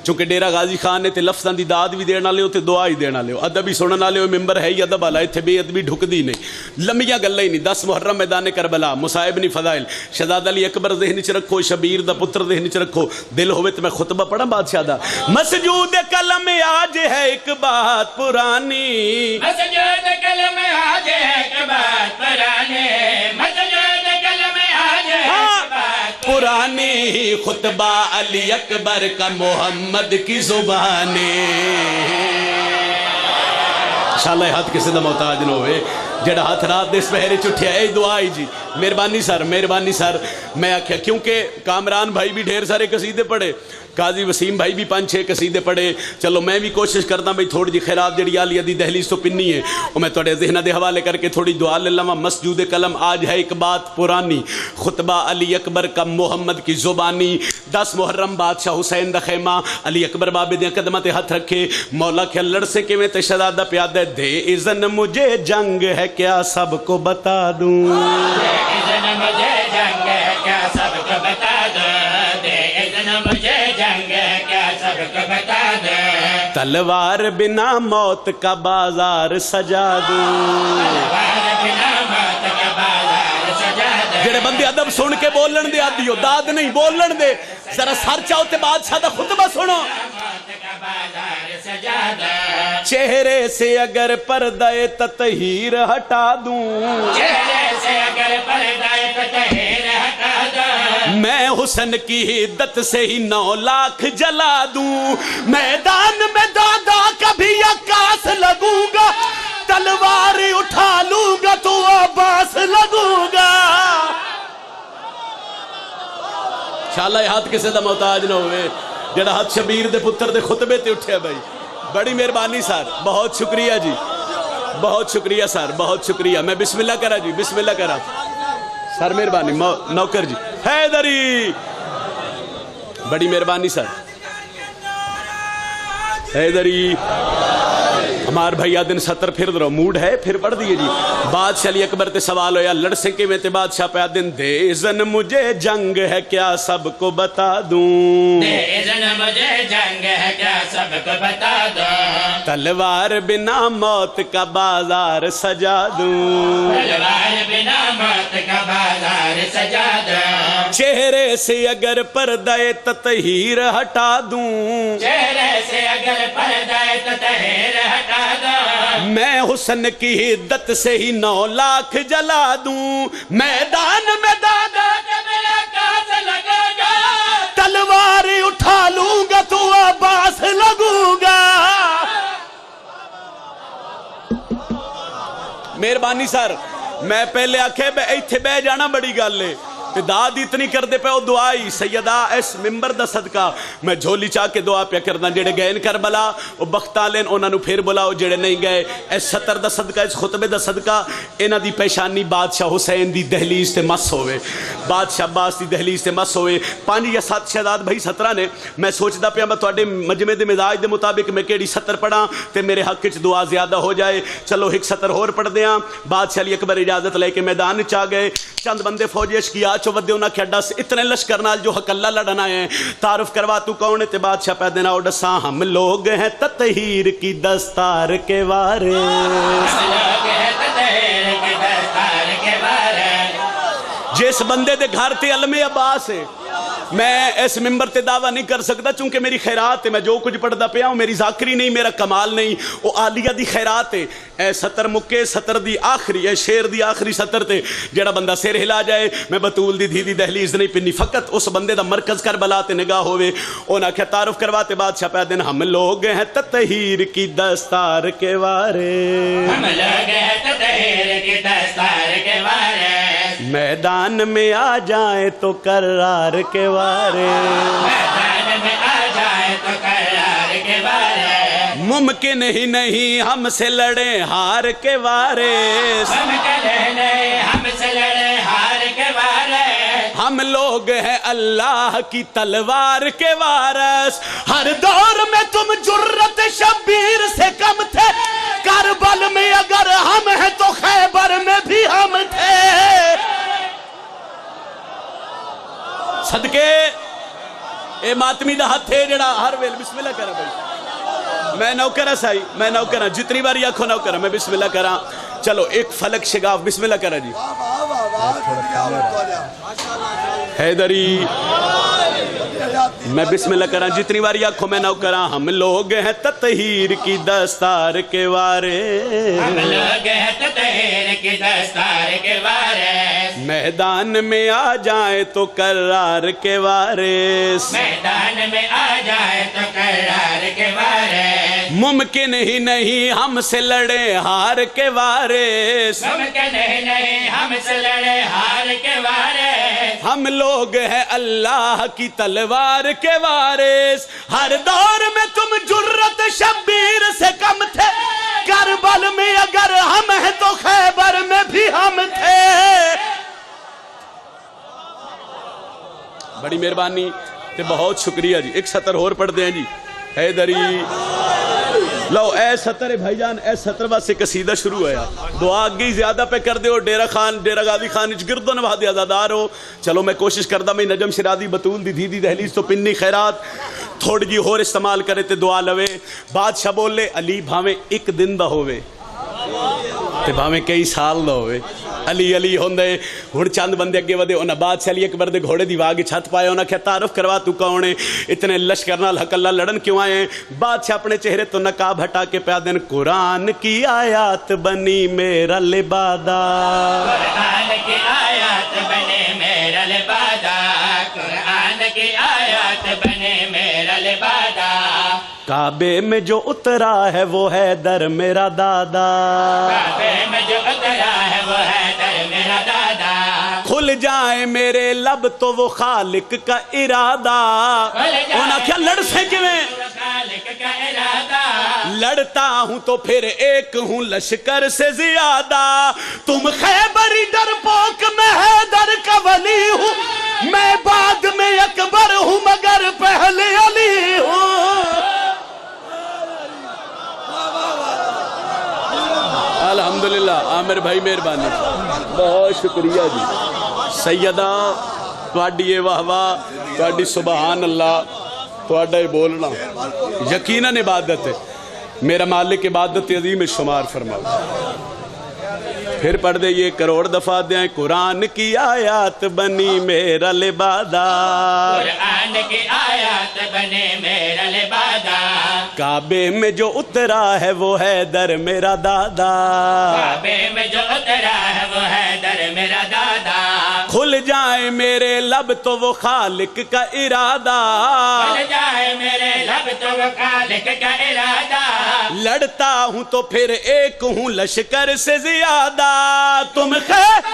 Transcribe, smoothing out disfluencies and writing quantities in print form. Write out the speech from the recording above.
چونکہ ڈیرا غازی خان نے تے لفظاں دی داد بھی دینا لے تے دعا ہی دینا لے ادب ہی سننا لے ممبر ہے ہی ادب والا اتنے بے ادبی ڈھکدی نہیں لمبیاں گلاں ہی نہیں 10 محرم میدان کربلا مصائب نہیں فضائل شہزاد علی اکبر ذہن چ رکھو شبیر دا پتر ذہن چ رکھو دل ہوئے تو میں خطبہ پڑھا بادشاہ دا مسجود قلم آج ہے ایک بات پرانی مسجود قلم آج ہے ایک بات پرانی مسجود قلم آج ہے ایک بات پرانی خطبہ علی اکبر کا محمد کی زبانی انشاءاللہ ہاتھ کسی دا محتاج نہ ہوئے جڑا ہاتھ رات دے اس پہرے چٹھیا اے دعائی جی مہربانی سر میں آکھیا کیونکہ کامران بھائی بھی ڈھیر سارے قصیدے پڑھے قاضی وسیم بھائی بھی 5-6 قصیدے پڑھے چلو میں بھی کوشش کرتا بھئی تھوڑی جی خیرات جڑی آلی دی دہلیز تو پنی ہے اور میں توڑے ذہنہ دے حوالے کر کے تھوڑی دعا لے لما مسجود قلم آج ہے ایک بات پرانی خطبہ علی اکبر کا محمد کی زبانی 10 محرم بادشاہ حسین دا خیمہ علی اکبر بابے دیا قدمہ تے ہاتھ رکھے مولا کیا لڑ سے کہ میں تے شہزادہ پیادہ دے اذن مجھے جنگ ہے کیا سب کو بتا دوں اذن مجھے جنگ ہے کیا سب کو بتا دوں دے اذن مجھے جنگ ہے کیا سب کو بتا دوں تلوار بنا موت کا بازار سجا دوں تلوار بنا موت کا بازار سجا دوں جڑے بندے ادب سن کے بولن دے آدھی ہو داد نہیں بولن دے ذرا سر چاہو تے بادشاہ دا خطبہ سنو موت کا بازار سجا دوں چہرے سے اگر پردہ تطہیر ہٹا دوں چہرے سے اگر پردہ تطہیر ہٹا دوں میں حسن کی حدت سے ہی 9 لاکھ جلا دوں میدان میں دادا کبھی عکاس لگوں گا تلوار اٹھا لوں گا تو عباس لگوں گا انشاءاللہ یہ ہاتھ کسے دا محتاج نہ ہوئے جڑا ہاتھ شبیر دے پتر دے خطبے تے اٹھے بھائی بڑی مہربانی سر بہت شکریہ جی بہت شکریہ سر بہت شکریہ میں بسم اللہ کرا جی بسم اللہ کرا سر مہربانی نوکر جی حیدری بڑی مہربانی سر حیدری ہمار بھائی آدن 70 پھر درو موڈ ہے پھر پڑھ دیئے جی بادشاہ علی اکبر تے سوال ہویا لڑ سکے میں تے بادشاہ پہ آدن دے اذن مجھے جنگ ہے کیا سب کو بتا دوں دے اذن مجھے جنگ ہے کیا سب کو بتا دوں تلوار بنا موت کا بازار سجا دوں تلوار بنا موت کا بازار سجا دوں چہرے سے اگر پردہ تطہیر ہٹا دوں چہرے سے اگر پردہ تطہیر ہٹا دوں میں حسن کی حدت سے ہی 9 لاکھ جلا دوں میدان میں دادا میرا کاس لگے گا تلوار اٹھا لوں گا تو عباس لگوں گا مہربانی سر میں پہلے آکھے ایتھے بے جانا بڑی گل ہے داد اتنی کر دے پہ او دعائی سیدہ اس ممبر دا صدقہ میں جھولی چاہ کے دعا پہ کرنا جڑے گئے ان کربلا او بختہ لین انہاں نو پھر بلاؤ جڑے نہیں گئے اس 70 دا صدقہ اس خطبے دا صدقہ انہاں دی پیشانی بادشاہ حسین دی دہلیز تے مس ہوئے بادشاہ عباس دی دہلیز تے مس ہوئے 5 یا 7 شہزاد بھائی 17 نے میں سوچدا پیا میں تواڈے مجمع دے مزاج دے مطابق میں کیڑی 70 پڑھاں تے میرے حق وچ دعا زیادہ ہو جائے چلو ایک 70 اور پڑھ دیاں بادشاہ علی اکبر اجازت لے کے میدان وچ آ گئے چند بندے فوجی اشکیا چو ودے انہاں کیا ڈس اتنے لشکر نال جو حق اللہ لڑنا ہے تعارف کروا تو کون ہے تے بادشاہ پہ دینا اڈساں ہم لوگ ہیں تطہیر کی دستار کے وارث ہم لوگ ہیں تطہیر کی دستار کے وارث جس بندے دے گھر تے علم عباس ہے میں اس ممبر تے دعویٰ نہیں کر سکتا چونکہ میری خیرات ہے میں جو کچھ پڑھدا پیا ہوں میری ذاکری نہیں میرا کمال نہیں وہ عالیہ دی خیرات ہے اے 70 مکے 70 دی آخری اے شیر دی آخری 70 تے جڑا بندہ سر ہلا جائے میں بطول دی دھی دہلیز نہیں پنی فقط اس بندے دا مرکز کربلا تے نگاہ ہوئے اونا کیا تعارف کرواتے بادشاہ پہ دن ہم لوگ ہیں تطہیر کی دستار کے وارث ہم لوگ ہیں تطہیر کی دستار کے وارث میدان میں آ جائیں تو کرار کے وارث میدان میں آ جائے تو کرار کے وارث ممکن ہی نہیں ہم سے لڑیں ہار کے وارث ہم کہنے ہم سے لڑے ہار کے وارث ہم لوگ ہیں اللہ کی تلوار کے وارث ہر دور میں تم جرت شبیر سے کم تھے کربل میں اگر ہم ہیں تو خیبر میں بھی ہم تھے صدقے اے اے ماتمی دا ہاتھ ہے جڑا ہر ویل بسم اللہ کرا بھائی میں نوکرہ سائی میں نوکرہ جتنی بار آنکھوں نوکرہ میں بسم اللہ کرا چلو ایک فلک شگاف بسم اللہ کرا جی حیدری میں بسم اللہ کرا جتنی بار آنکھوں میں نوکرہ ہم لوگ ہیں تطہیر کی دستار کے وارث ہم لوگ ہیں تطہیر کی دستار کے وارث میدان میں آ جائیں تو کرار کے وارث میدان میں آ جائے تو کرار کے وارث ممکن ہی نہیں ہم سے لڑے ہار کے وارث ممکن ہی نہیں ہم سے لڑے ہار کے وارث ہم لوگ ہیں اللہ کی تلوار کے وارث ہر دور میں تم جرت شبیر سے کم تھے کربل میں اگر ہم ہیں تو خیبر میں بھی ہم تھے بڑی مہربانی تے بہت شکریہ جی ایک سطر اور پڑھ دیں جی حیدری لو اے سطر بھائی جان اے سطر واسے قصیدہ شروع ہے دعا آگئی زیادہ پہ کر دے ہو ڈیرہ خان ڈیرہ غازی خان گردو نبھا ازادار ہو چلو میں کوشش کردہ میں نجم شرادی بطول دی دھی دہلیز تو پنی خیرات تھوڑی جی اور استعمال کرے تے دعا لوے بادشاہ بول لے علی بھاویں ایک دن دا ہوئے تے بھاویں کئی سال دا ہوئے علی علی ہوندے ہن چند بندے اگے ودے انہاں بادشاہ علی اکبر دے گھوڑے دی واگ چھت پایا انہاں کیا تعارف کروا تو کون ہے اتنے لشکر نال حق اللہ لڑن کیوں آئے ہیں بادشاہ اپنے چہرے تو نقاب ہٹا کے پیا دین قرآن کی آیات بنی میرا لبادہ قرآن کی آیات بنے میرا لبادہ قرآن کی آیات بنے میرا لبادہ کعبے میں جو اترا ہے وہ ہے در میرا دادا کعبے میں جو اترا ہے وہ ہے در میرا دادا کھل جائے میرے لب تو وہ خالق کا ارادہ انہاں کیا لڑ سکے میں خالق کا ارادہ لڑتا ہوں تو پھر ایک ہوں لشکر سے زیادہ تم خیبری ڈرپوک میں حیدر کا ولی ہوں میں بعد میں اکبر ہوں مگر پہلے علی ہوں الحمدللہ عامر بھائی مہربانی بہت شکریہ جی سیدہ تواڈی واہ واہ تواڈی سبحان اللہ تواڈا بولنا یقیناً عبادت ہے میرا مالک عبادت عظیم شمار فرماؤ پھر پڑھ دے یہ کروڑ دفعہ دیں قرآن کی آیات بنی میرا لبادہ قرآن کی آیات بنے میرا لبادہ کعبے میں جو اترا ہے وہ ہے در میرا دادا کعبے میں جو اترا ہے وہ ہے در میرا دادا کھل جائے میرے لب تو وہ خالق کا ارادہ کھل جائے میرے لب تو وہ خالق کا ارادہ لڑتا ہوں تو پھر ایک ہوں لشکر سے زیادہ تم خیر